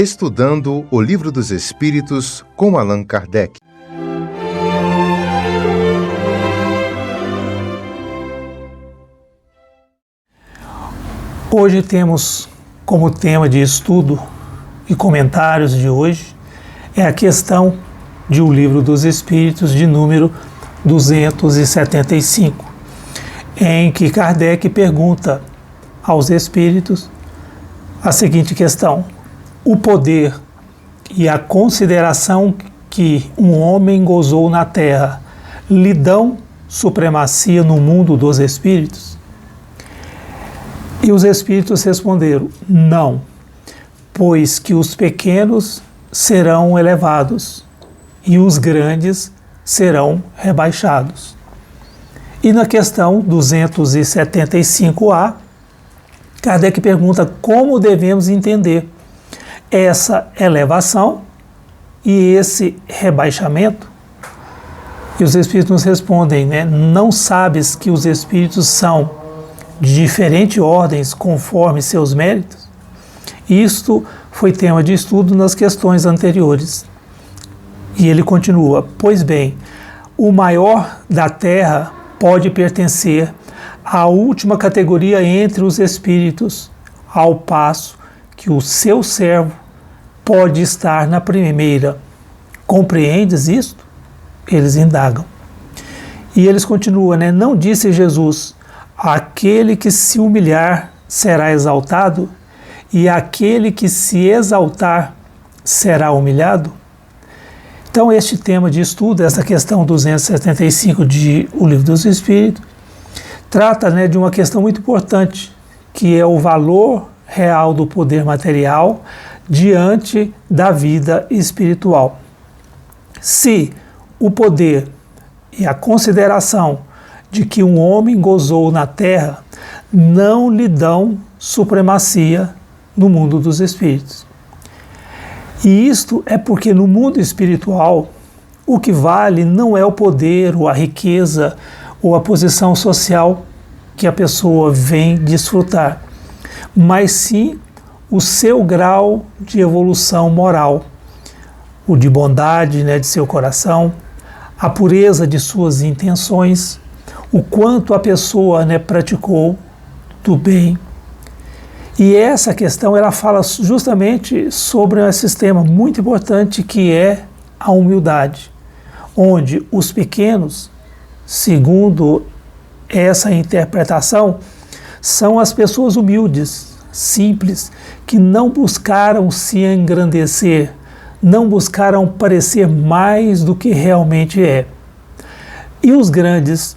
Estudando o Livro dos Espíritos com Allan Kardec. Hoje temos como tema de estudo e comentários de hoje a questão de O Livro dos Espíritos de número 275, em que Kardec pergunta aos espíritos a seguinte questão: o poder e a consideração que um homem gozou na terra lhe dão supremacia no mundo dos espíritos? E os espíritos responderam: não, pois que os pequenos serão elevados e os grandes serão rebaixados. E na questão 275A, Kardec pergunta como devemos entender essa elevação e esse rebaixamento. E os espíritos nos respondem, não sabes que os espíritos são de diferentes ordens conforme seus méritos? Isto foi tema de estudo nas questões anteriores. E ele continua: pois bem, o maior da terra pode pertencer à última categoria entre os espíritos, ao passo que o seu servo pode estar na primeira. Compreendes isto? Eles indagam. E eles continuam, não disse Jesus: aquele que se humilhar será exaltado, e aquele que se exaltar será humilhado? Então, este tema de estudo, essa questão 275 de O Livro dos Espíritos, trata de uma questão muito importante, que é o valor real do poder material diante da vida espiritual. Se o poder e a consideração de que um homem gozou na terra não lhe dão supremacia no mundo dos espíritos. E isto é porque no mundo espiritual o que vale não é o poder ou a riqueza ou a posição social que a pessoa vem desfrutar, mas sim o seu grau de evolução moral, o de bondade de seu coração, a pureza de suas intenções, o quanto a pessoa praticou do bem. E essa questão ela fala justamente sobre um sistema muito importante que é a humildade, onde os pequenos, segundo essa interpretação, são as pessoas humildes, simples, que não buscaram se engrandecer, não buscaram parecer mais do que realmente é. E os grandes,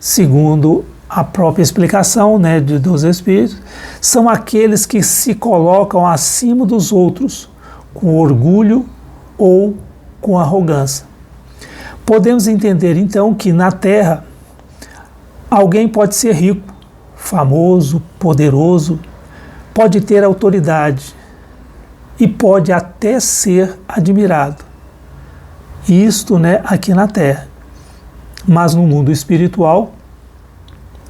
segundo a própria explicação dos Espíritos, são aqueles que se colocam acima dos outros, com orgulho ou com arrogância. Podemos entender então que na Terra alguém pode ser rico, famoso, poderoso, pode ter autoridade e pode até ser admirado. Isto aqui na Terra. Mas no mundo espiritual,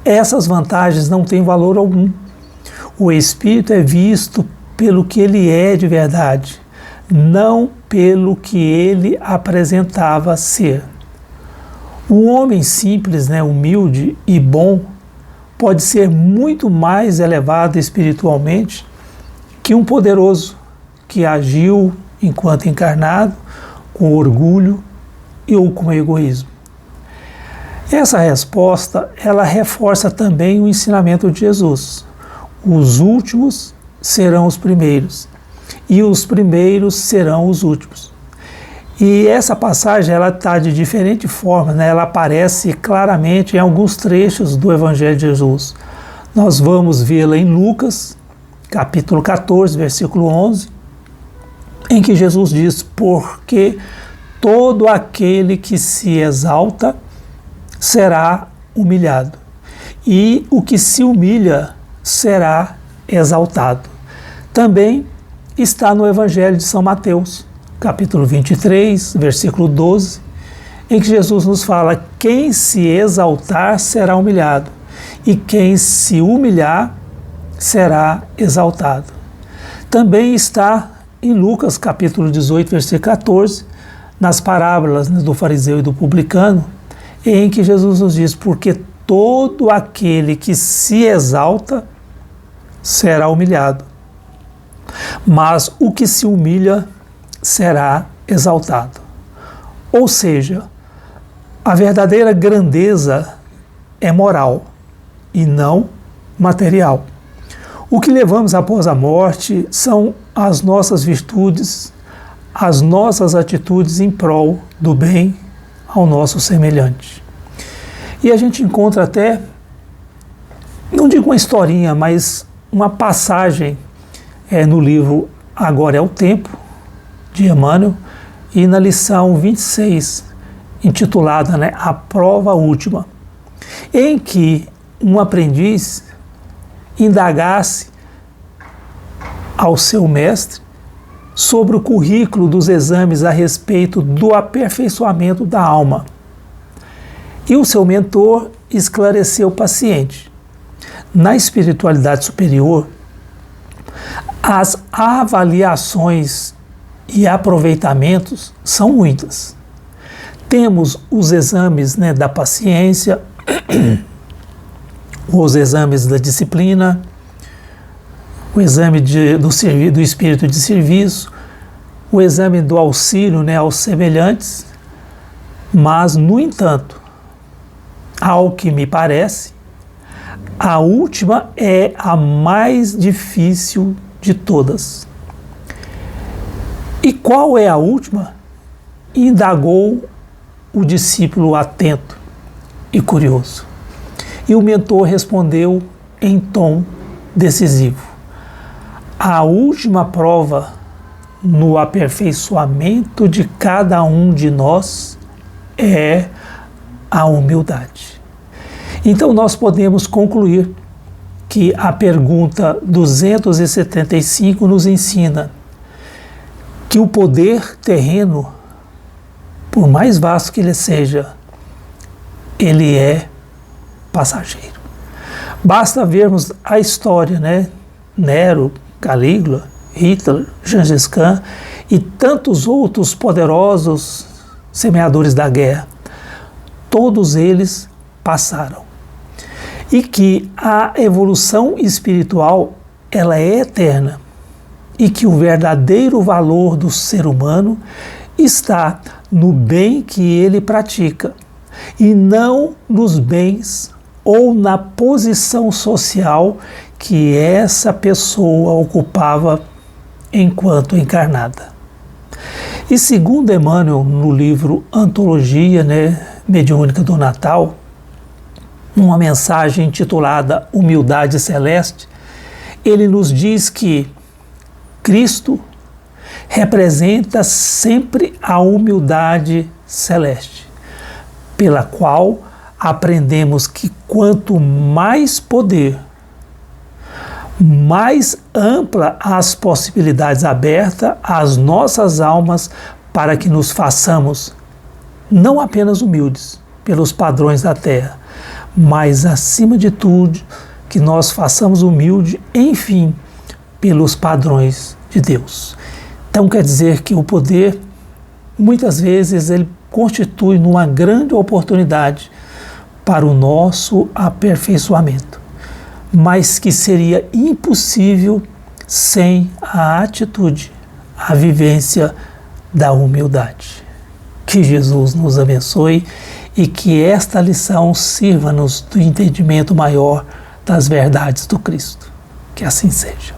essas vantagens não têm valor algum. O espírito é visto pelo que ele é de verdade, não pelo que ele apresentava ser. Um homem simples, humilde e bom pode ser muito mais elevado espiritualmente que um poderoso que agiu enquanto encarnado com orgulho ou com egoísmo. Essa resposta, ela reforça também o ensinamento de Jesus. Os últimos serão os primeiros, e os primeiros serão os últimos. E essa passagem, ela está de diferente forma, ela aparece claramente em alguns trechos do Evangelho de Jesus. Nós vamos vê-la em Lucas, capítulo 14, versículo 11, em que Jesus diz: porque todo aquele que se exalta será humilhado, e o que se humilha será exaltado. Também está no Evangelho de São Mateus, capítulo 23, versículo 12, em que Jesus nos fala: quem se exaltar será humilhado, e quem se humilhar será exaltado. Também está em Lucas capítulo 18, versículo 14, nas parábolas, né, do fariseu e do publicano, em que Jesus nos diz: porque todo aquele que se exalta será humilhado, mas o que se humilha será exaltado. Ou seja, a verdadeira grandeza é moral e não material. O que levamos após a morte são as nossas virtudes, as nossas atitudes em prol do bem ao nosso semelhante. E a gente encontra até, não digo uma historinha, mas uma passagem no livro Agora é o Tempo, de Emmanuel, e na lição 26, intitulada, né, A Prova Última, em que um aprendiz indagasse ao seu mestre sobre o currículo dos exames a respeito do aperfeiçoamento da alma. E o seu mentor esclareceu o paciente: na espiritualidade superior, as avaliações e aproveitamentos são muitas. Temos os exames, né, da paciência, os exames da disciplina, o exame do espírito de serviço, o exame do auxílio, né, aos semelhantes, mas, no entanto, ao que me parece, a última é a mais difícil de todas. E qual é a última? Indagou o discípulo atento e curioso. E o mentor respondeu em tom decisivo: a última prova no aperfeiçoamento de cada um de nós é a humildade. Então nós podemos concluir que a pergunta 275 nos ensina que o poder terreno, por mais vasto que ele seja, ele é passageiro. Basta vermos a história, né? Nero, Calígula, Hitler, Gengis Khan e tantos outros poderosos semeadores da guerra. Todos eles passaram. E que a evolução espiritual, ela é eterna. E que o verdadeiro valor do ser humano está no bem que ele pratica, e não nos bens ou na posição social que essa pessoa ocupava enquanto encarnada. E segundo Emmanuel, no livro Antologia, né, Mediúnica do Natal, numa mensagem intitulada Humildade Celeste, ele nos diz que Cristo representa sempre a humildade celeste, pela qual aprendemos que quanto mais poder, mais ampla as possibilidades abertas às nossas almas para que nos façamos não apenas humildes pelos padrões da terra, mas acima de tudo que nós façamos humilde, enfim, pelos padrões de Deus. Então quer dizer que o poder, muitas vezes, ele constitui uma grande oportunidade para o nosso aperfeiçoamento, mas que seria impossível sem a atitude, a vivência da humildade. Que Jesus nos abençoe e que esta lição sirva-nos do entendimento maior das verdades do Cristo. Que assim seja.